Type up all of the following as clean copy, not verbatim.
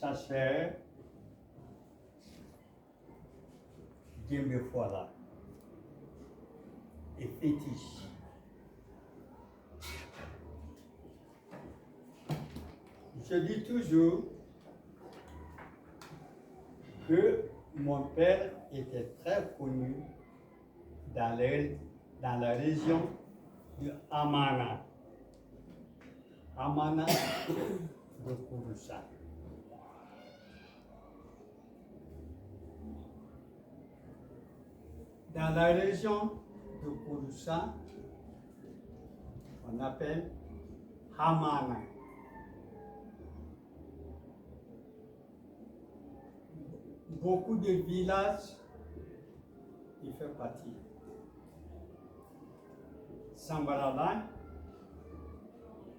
Ça c'est Dieu me voilà et fétiche. Je dis toujours que mon père était très connu dans la région de Amana. Amana de Kouroussa. Dans la région de Kouroussa, qu'on appelle Hamana. Beaucoup de villages y font partie. Sambarala,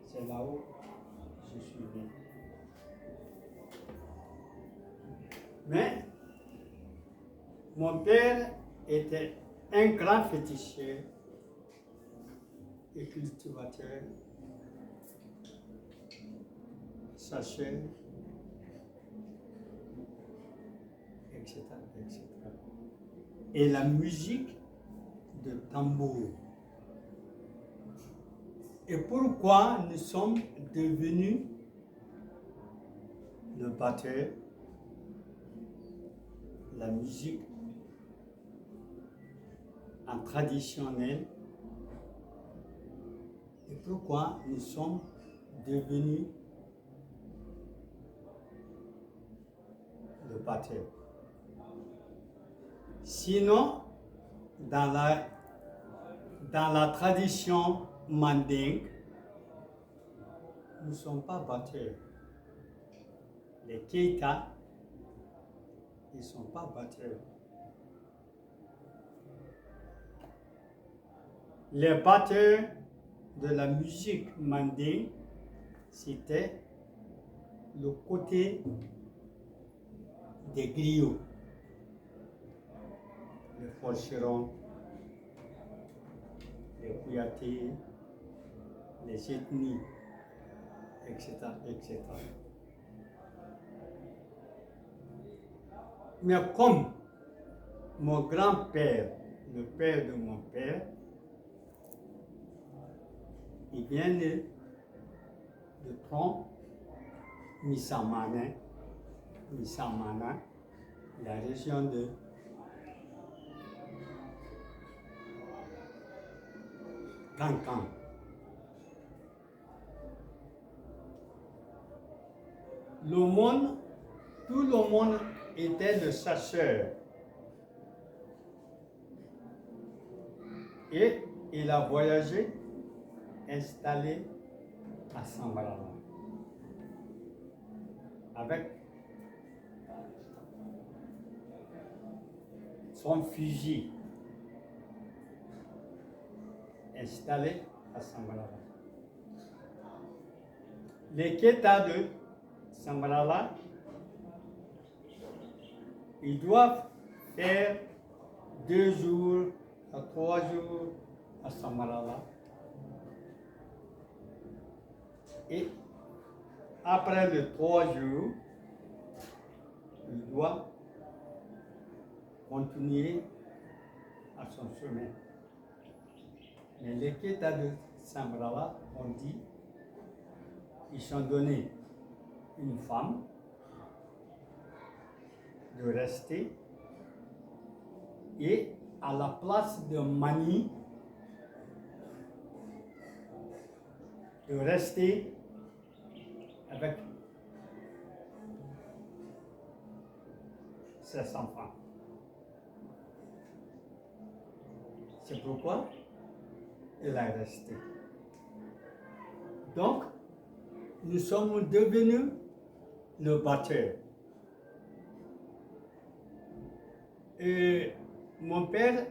c'est là où je suis né. Mais mon père était un grand féticheur et cultivateur, chasseur, etc., etc. Et la musique de tambour. Et pourquoi nous sommes devenus le batteur, la musique en traditionnel, et pourquoi nous sommes devenus le batteur. Sinon, dans la tradition mandingue, nous ne sommes pas batteurs. Les Keita, ils ne sont pas batteurs. Les batteurs de la musique mandingue, c'était le côté des griots, les forgerons, les Kouyatés, les ethnies, etc., etc. Mais comme mon grand-père, le père de mon père, il vient de Tron, Missamana, la région de Cancan. Tout le monde était le chasseur. Et il a voyagé, installé à Sambarala, avec son fusil, installé à Sambarala. Les Keita de Sambarala, ils doivent faire 2 jours à 3 jours à Sambarala. Et après les 3 jours, il doit continuer à son chemin. Mais les Keita de Sambarala ont dit, ils sont donnés une femme de rester et à la place de Mani, de rester avec ses enfants. C'est pourquoi il a resté. Donc, nous sommes devenus le batteur. Et mon père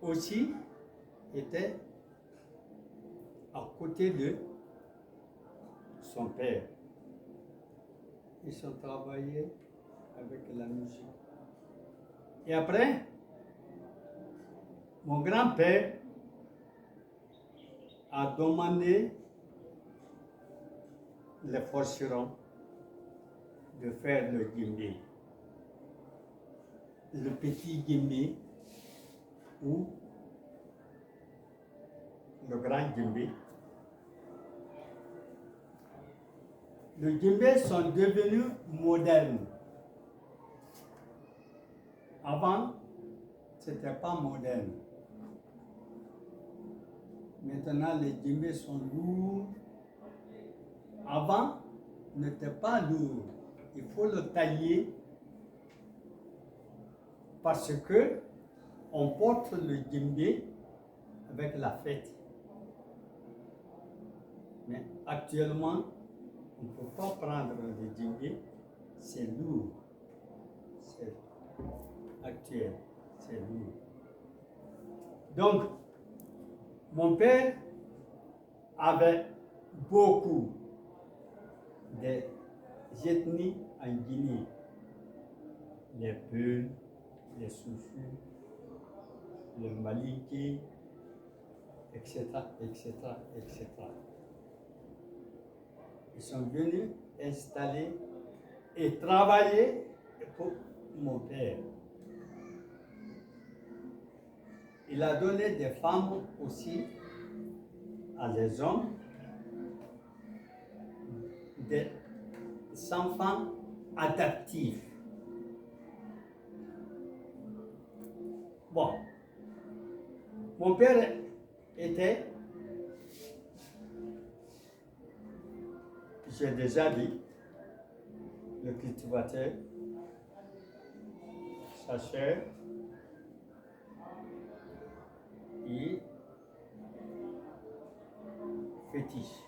aussi était à côté de son père. Ils ont travaillé avec la musique. Et après, mon grand-père a demandé les forcerons de faire le guimbé. Le petit guimbé ou le grand guimbé. Les guimbés sont devenus modernes. Avant, ce n'était pas moderne. Maintenant, les djembés sont lourds. Avant, n'était pas lourd. Il faut le tailler parce que on porte le djembé avec la fête. Mais actuellement, on ne peut pas prendre le djembé, c'est lourd. C'est actuel, c'est lourd. Donc, mon père avait beaucoup d'ethnies en Guinée. Les Peuls, les Soussous, les Malinké, etc., etc., etc. Ils sont venus installer et travailler pour mon père. Il a donné des femmes aussi à les hommes, des enfants adaptifs. Bon, mon père était, j'ai déjà dit, le cultivateur, chasseur et fétiche.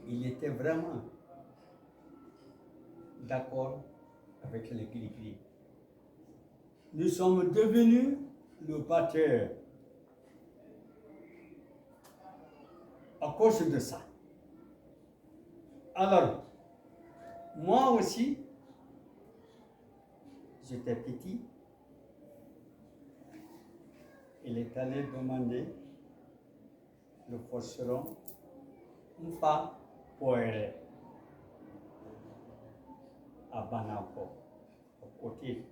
Il était vraiment d'accord avec les gris-gris. Nous sommes devenus le batteur à cause de ça. Alors, moi aussi, j'étais petit. Il est allé demander le forceron une femme pour aller à Banako, au côté.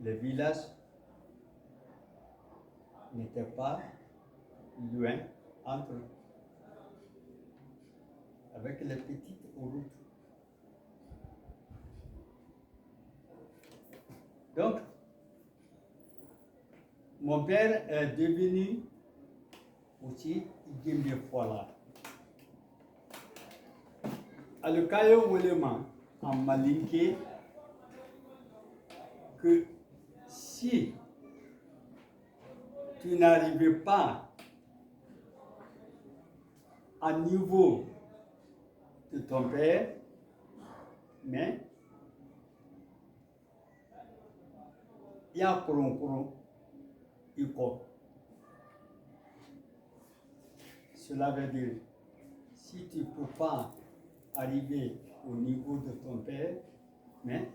Le village n'était pas loin entre eux, avec les petites routes. Donc, mon père est devenu aussi Djembé Fola. À le Kayo Wolema, en Malinké, que si tu n'arrivais pas à niveau de ton père, mais il y a Kouron, cela veut dire, si tu ne peux pas arriver au niveau de ton père, mais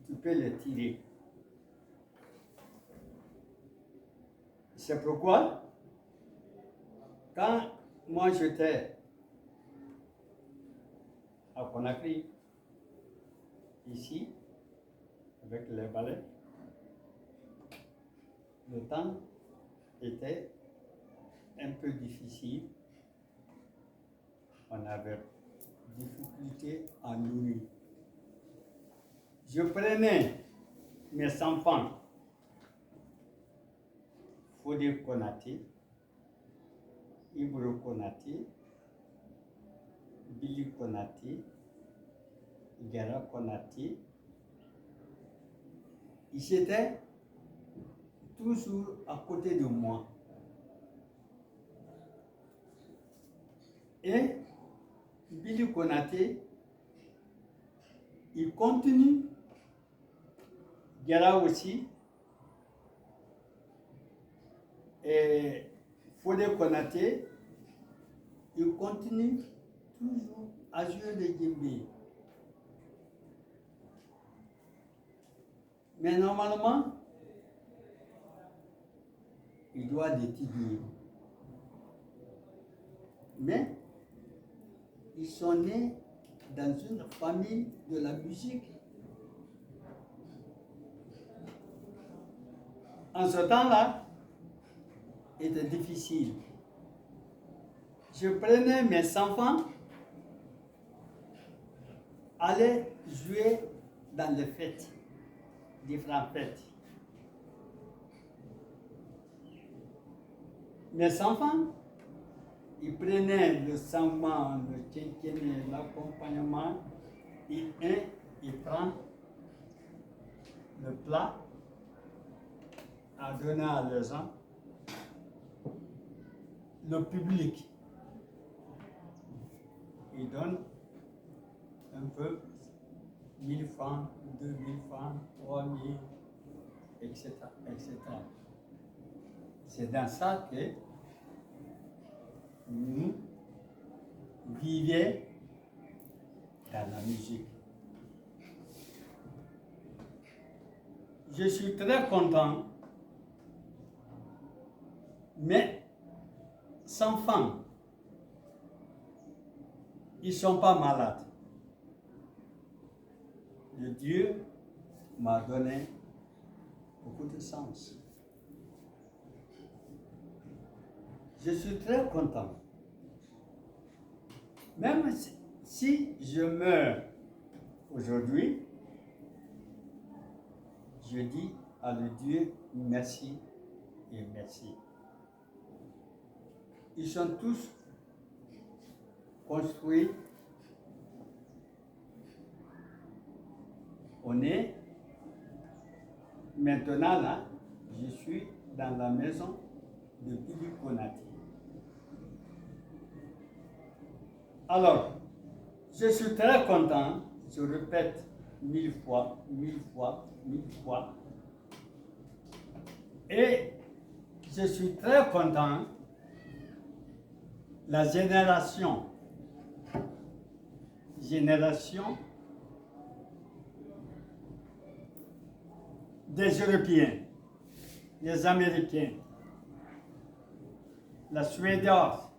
tu peux le tirer. C'est pourquoi, quand moi j'étais à Conakry, ici, avec les balais, le temps était un peu difficile. On avait difficulté à nourrir. Je prenais mes enfants, Fodé Konaté, Ibro Konaté, Billy Konaté, Gara Konaté. Ils étaient toujours à côté de moi. Et Billy Konaté, il continue, Gara aussi, et Fodé Konaté, il continue toujours à jouer le djembé. Mais normalement, il doit étudier. Mais ils sont nés dans une famille de la musique. En ce temps-là, était difficile. Je prenais mes enfants, aller jouer dans les fêtes, différentes fêtes. Mes enfants, ils prenaient le sangement, le tchétchéné, l'accompagnement, et il prend le plat, à donner à les gens, le public, il donne un peu 1000 francs, 2000 francs, 3000, etc., etc. C'est dans ça que nous vivions dans la musique. Je suis très content, mais sans enfants, ils ne sont pas malades. Le Dieu m'a donné beaucoup de sens. Je suis très content. Même si je meurs aujourd'hui, je dis à le Dieu merci et merci. Ils sont tous construits. On est maintenant là, je suis dans la maison de Bibi Konati. Alors, je suis très content, je répète 1000 fois, 1000 fois, 1000 fois. Et je suis très content, la génération des Européens, les Américains, la Suédoise,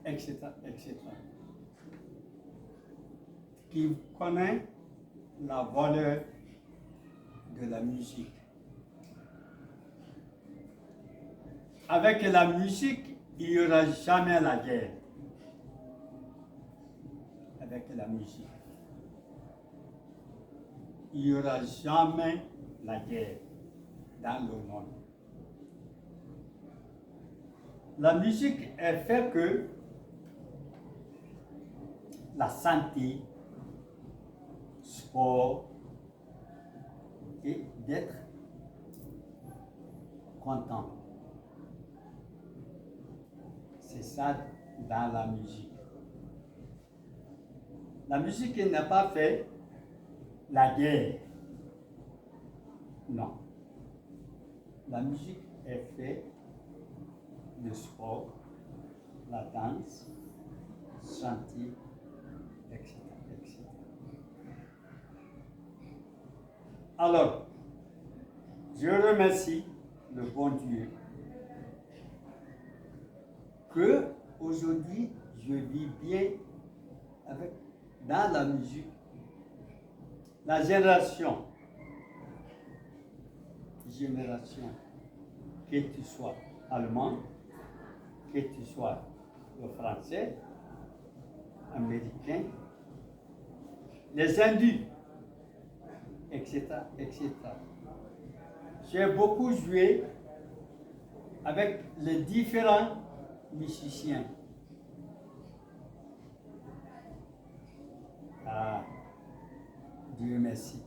etc., etc., qui connaît la valeur de la musique. Avec la musique, il n'y aura jamais la guerre. Avec la musique, il n'y aura jamais la guerre dans le monde. La musique elle fait que la santé, sport et d'être content. C'est ça dans la musique. La musique n'a pas fait la guerre. Non. La musique est fait le sport, la danse, chanter, etc., etc. Alors, je remercie le bon Dieu que aujourd'hui je vis bien dans la musique. La génération, que tu sois allemand, que tu sois le français, américain, les hindus, etc., etc. J'ai beaucoup joué avec les différents musiciens. Ah, Dieu merci.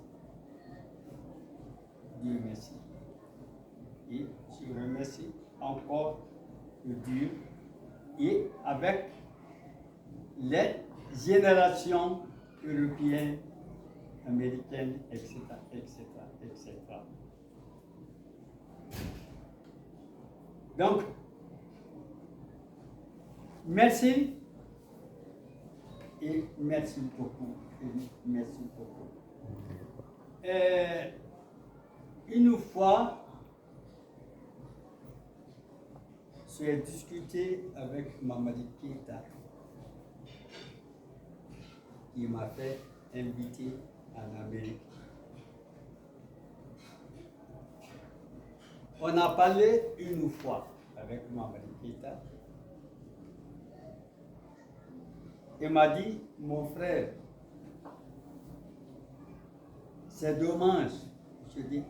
Dieu merci. Et je remercie encore le Dieu et avec les générations européennes, américaines, etc., etc., etc. Donc, merci et merci beaucoup. Merci beaucoup. Une fois, j'ai discuté avec Mamadi Keïta, qui m'a fait inviter en Amérique. On a parlé une fois avec Mamadi Keïta. Il m'a dit, mon frère, c'est dommage. Je dis,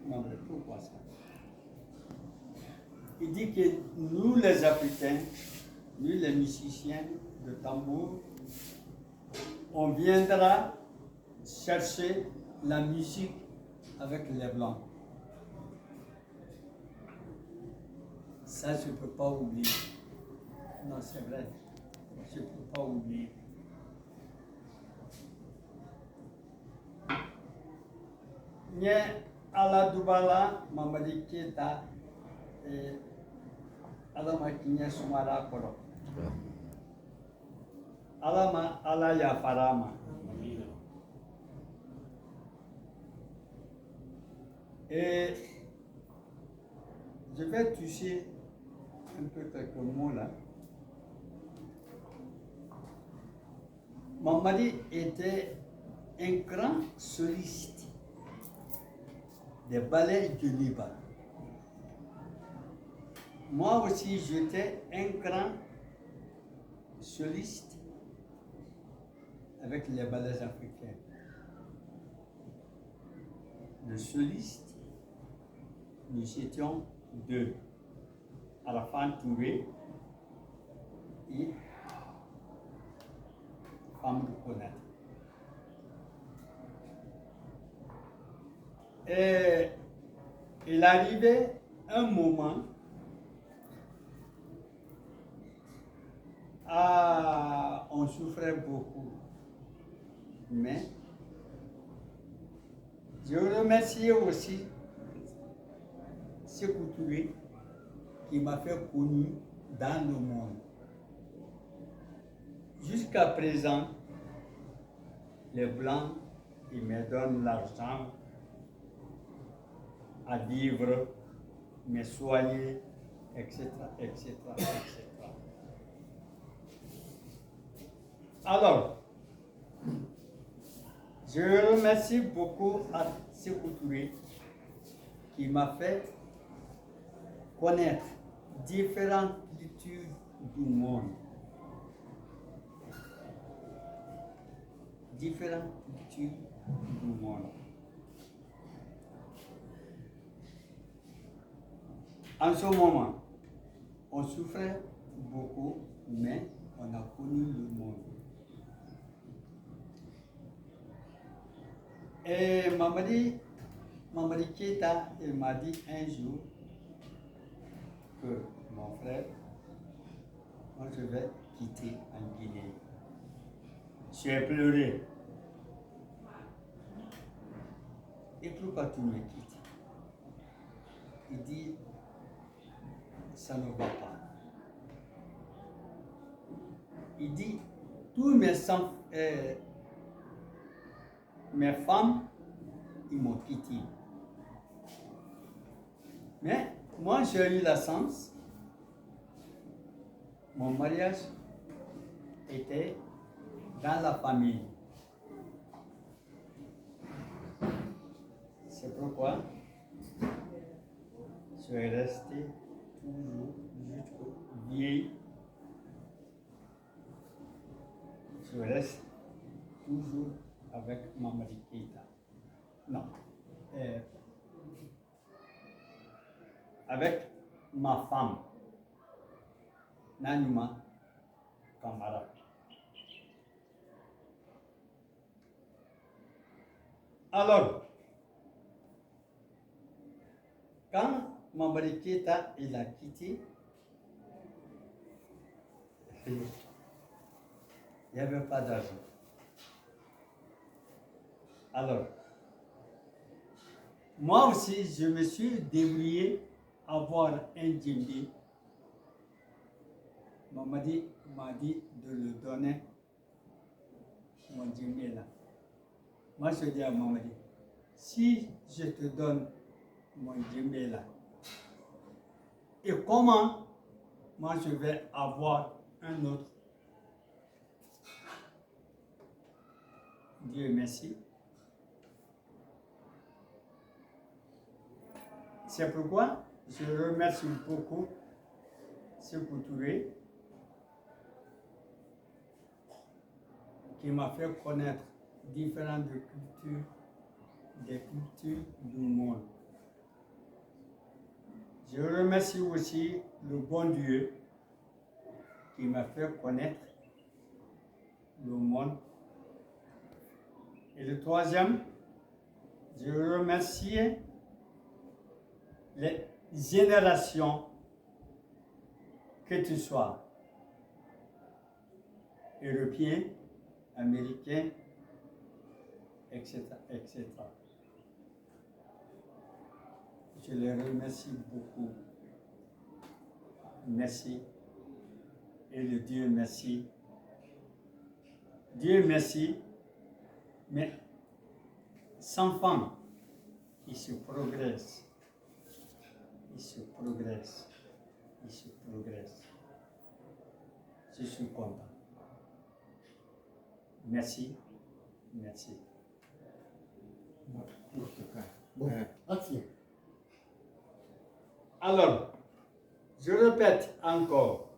non, mais pourquoi ça? Il dit que nous les Africains, nous les musiciens de tambour, on viendra cherché la musique avec les Blancs. Ça, je ne peux pas oublier. Non, c'est vrai. Je ne peux pas oublier. Nye ala dubala Mamadi Keita et Alama Kinya Sumara Koro. Alama Ala Yafarama. Et je vais toucher un peu quelques mots là. Mamadi était un grand soliste des ballets du Liban. Moi aussi, j'étais un grand soliste avec les ballets africains. Le soliste, nous étions deux, Arafat Touré et Amadou Konaté. Et il arrivait un moment on souffrait beaucoup. Mais je remercie aussi Sékou Touré qui m'a fait connu dans le monde. Jusqu'à présent, les Blancs, ils me donnent l'argent à vivre, me soigner, etc., etc., etc. Alors, je remercie beaucoup à Sékou Touré qui m'a fait connaître différentes cultures du monde. Différentes cultures du monde. En ce moment, on souffrait beaucoup, mais on a connu le monde. Et Mamadi Keita, il m'a dit un jour que mon frère, moi je vais quitter en Guinée. J'ai pleuré. Et pourquoi tu me quittes? Il dit, ça ne va pas. Il dit, tous mes femmes, ils m'ont quitté. Mais moi, j'ai eu la chance. Mon mariage était dans la famille. C'est pourquoi je suis resté toujours jusqu'au vieil. Je reste toujours avec Mamadi Keita. Non. Avec ma femme, Nanuma Kamara. Alors, quand Mamadi Keita il a quitté, il n'y avait pas d'argent. Alors, moi aussi, je me suis débrouillé à avoir un djembé. Mamadi m'a dit de le donner mon djembé là. Moi, je dis à Mamadi, si je te donne mon djembé là, et comment moi je vais avoir un autre? Dieu merci. C'est pourquoi je remercie beaucoup Sékou Touré qui m'a fait connaître différentes cultures, des cultures du monde. Je remercie aussi le bon Dieu qui m'a fait connaître le monde et le troisième, je remercie les générations, que tu sois européen, américain, etc., etc. Je les remercie beaucoup. Merci. Et le Dieu merci. Dieu merci. Mais sans fin, il se progresse. Il se progresse. Il se progresse. Je suis content. Merci. Merci. Bon, action. Alors, je répète encore,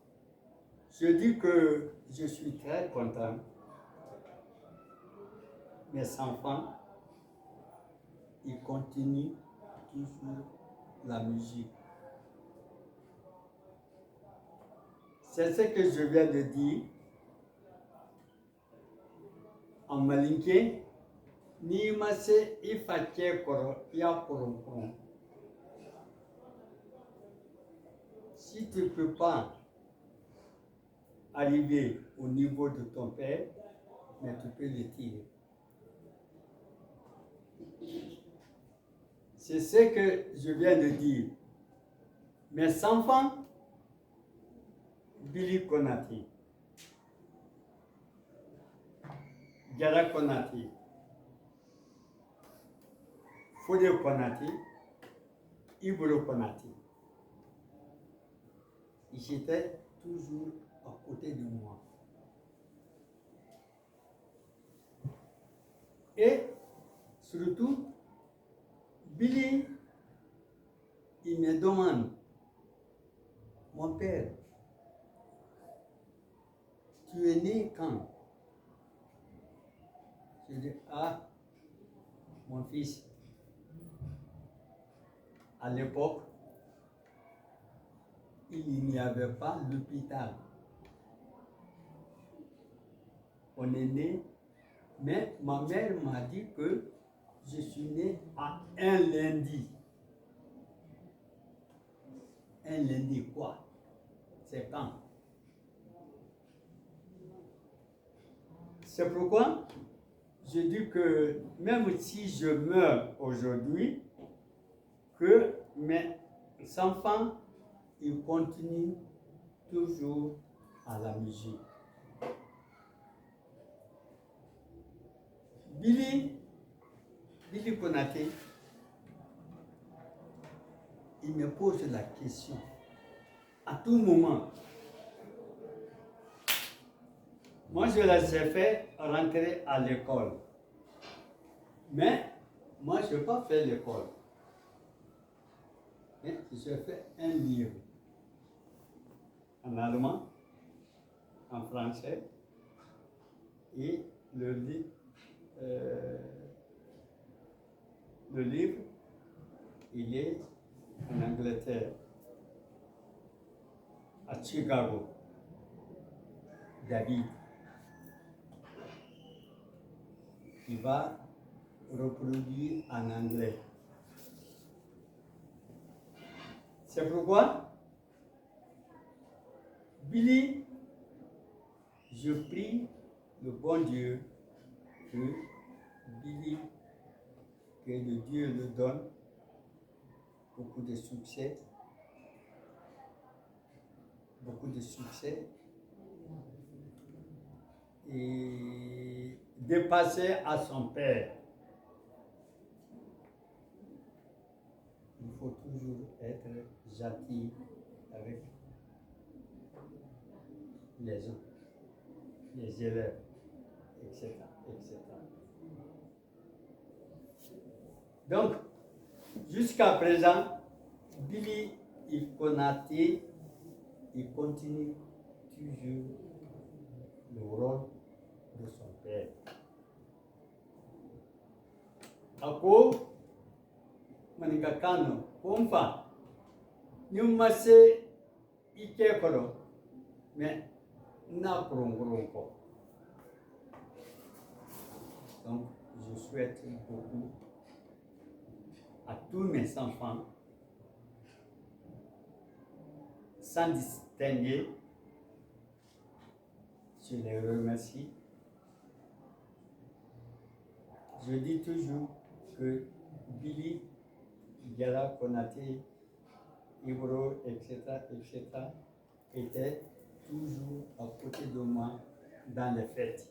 je dis que je suis très content. Mes enfants, ils continuent toujours la musique. C'est ce que je viens de dire en malinké. Ni ma se ifake koro ya koron. Si tu ne peux pas arriver au niveau de ton père, mais tu peux le tirer. C'est ce que je viens de dire. Mes enfants, Billy Konati, Gara Konati, Fode Konati, Ibro Konati. Ils étaient toujours à côté de moi. Et surtout, Billy, il me demande, mon père, tu es né quand? Je dis, ah, mon fils, à l'époque, il n'y avait pas l'hôpital. On est né, mais ma mère m'a dit que je suis né à un lundi. Un lundi quoi? C'est quand? C'est pourquoi je dis que même si je meurs aujourd'hui, que mes enfants, ils continuent toujours à la musique. Billy Konate, il me pose la question à tout moment. Moi, je les ai fait rentrer à l'école. Mais moi, je n'ai pas fait l'école. Mais j'ai fait un livre en allemand, en français, et le livre, il est en Angleterre, à Chicago, David. Il va reproduire en anglais. C'est pourquoi, Billy, je prie le bon Dieu que Billy, que le Dieu le donne beaucoup de succès, et dépasser à son père. Il faut toujours être gentil avec les gens, les élèves, etc., etc. Donc, jusqu'à présent, Billy Konate, il continue toujours le rôle de son père. Ako, manikakano, kumfa, nyumase ikekoro, mais na kurunguruko. Donc, je souhaite beaucoup à tous mes enfants, sans distinguer. Je les remercie. Je dis toujours que Billy, Diarra, Konaté, Ibro, etc., étaient toujours à côté de moi dans les fêtes.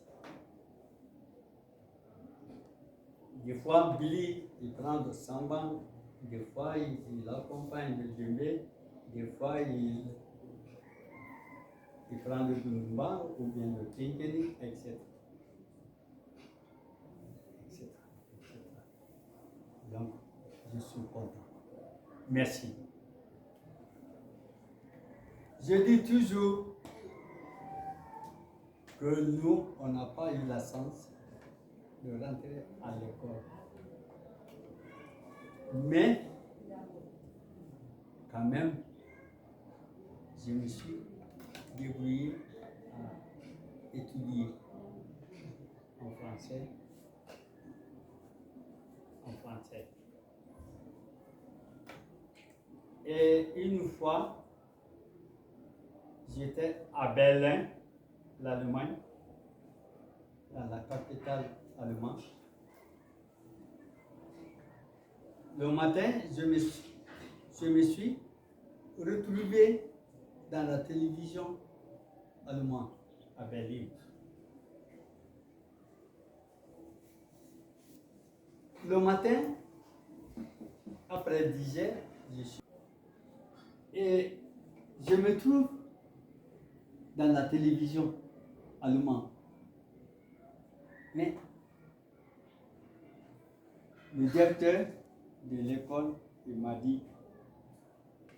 Des fois, Billy, il prend le samba, des fois, il accompagne le djembé, des fois, il prend le dumba ou bien le kinkeni, etc. Donc, je suis content. Merci. Je dis toujours que nous, on n'a pas eu la chance de rentrer à l'école. Mais, quand même, je me suis débrouillé à étudier en français. Et une fois, j'étais à Berlin, l'Allemagne, dans la capitale allemande. Le matin, je me suis retrouvé dans la télévision allemande à Berlin. Le matin, après 10 heures, et je me trouve dans la télévision allemande. Mais le directeur de l'école, il m'a dit,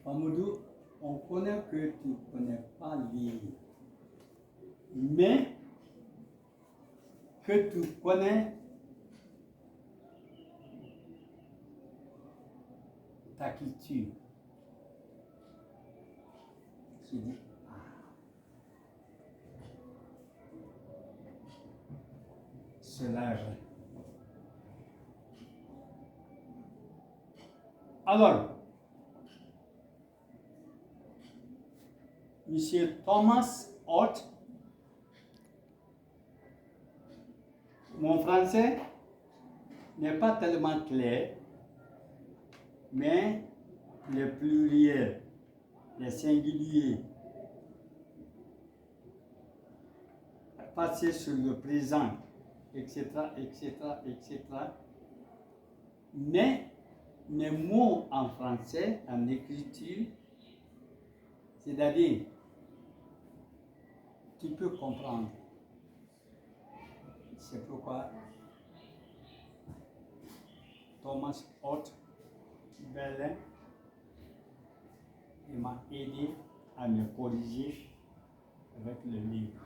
Amadou, on connaît que tu ne connais pas lire, mais que tu connais ta culture. J'ai dit, cela est vrai. Alors, Monsieur Thomas Hott, mon français n'est pas tellement clair, mais les pluriels, les singuliers, passer sur le présent, etc., etc. Mais mes mots en français, en écriture, c'est-à-dire, tu peux comprendre. C'est pourquoi Thomas Hott, Berlin, il m'a aidé à me corriger avec le livre.